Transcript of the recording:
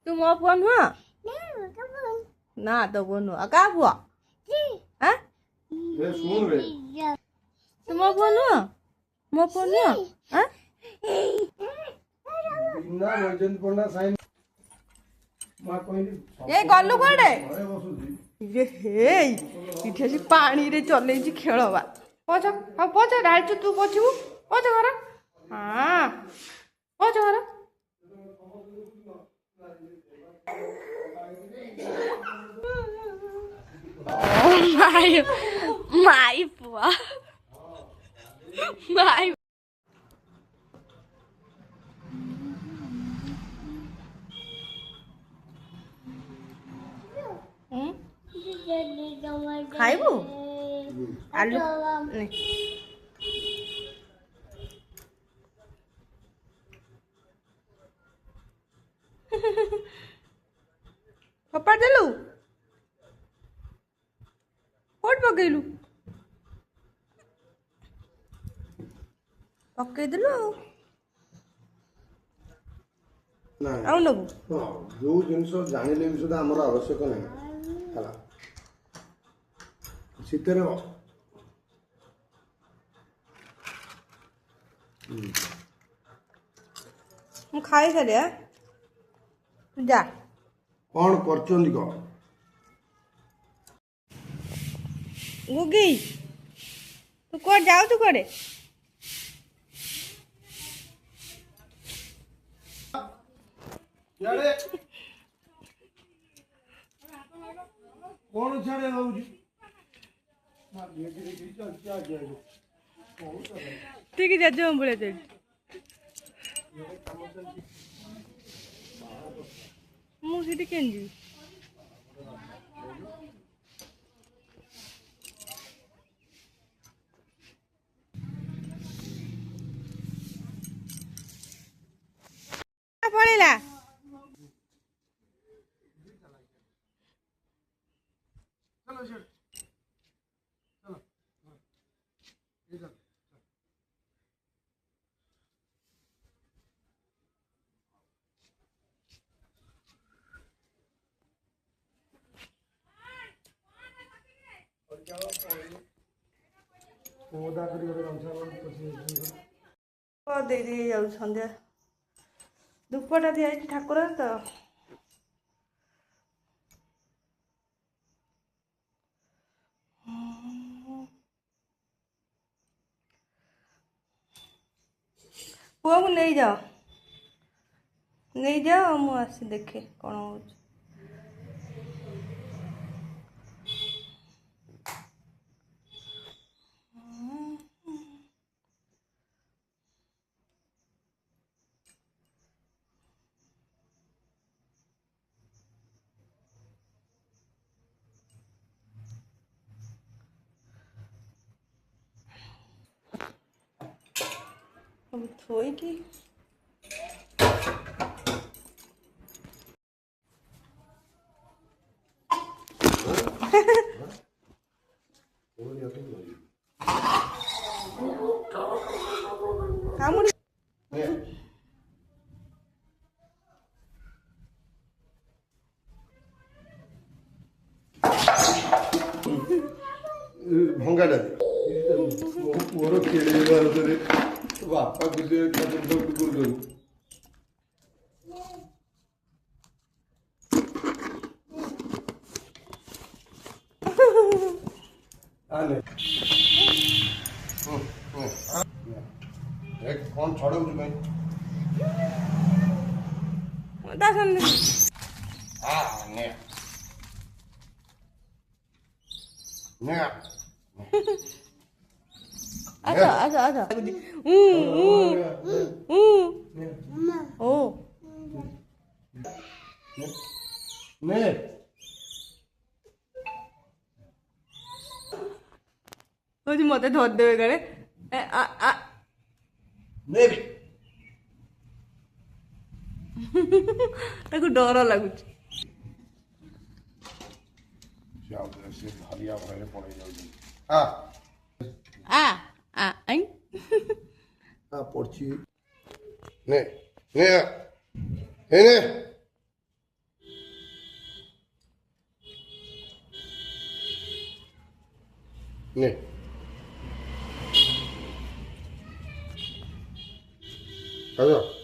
तू मो पुआ नुह ना तो वो नुह का पुआ हैं ए सुन रे तू मो पुआ नुह हैं बिना वैजंत पंडा साइन मा कहली ए गल्लू कोडे घरे बसुची ये हे इठे से पानी रे चले छी खेळबा पछ आ पछ डालछु तू पछबू पछ घर हां पछ घर माई पुआ माई खाइबू आलू नहीं पप्पा देलू कोट पकेलू पके देलू ना आउ नबू जो जिनस जानिले भी सुधा हमर आवश्यक नहीं हला सितरे मु खाई सारे जा कौन करचंदी को गुगी तू कोड जाऊ तू कोडे यारे कौन छाड़े लाउजी मार ये की चल क्या जाए ठीक है जा बोले चल मु सीटी केंजी पड़ेला चलो चलो चलो इधर और क्या ओदा करी ओरे गमछा पछी दे दे जाऊ संध्या धूपटा दिया ठाकुर तो पुआ को नहीं जाओ मु आसी देखे कौन हो अब थोई की कामुड़ी भंगाटा मोर खेलिबार रे बापा किसे खातिर तो कर दो आले एक कौन छोड़ो मुझे भाई दासन ने ने अच्छा ओ ने मत धर देवे करे ने भी डर लगुच से हरिया भरे पड़े जाउछी आ आई आ पड़छी ने ने ने ନେ ଖାଇବ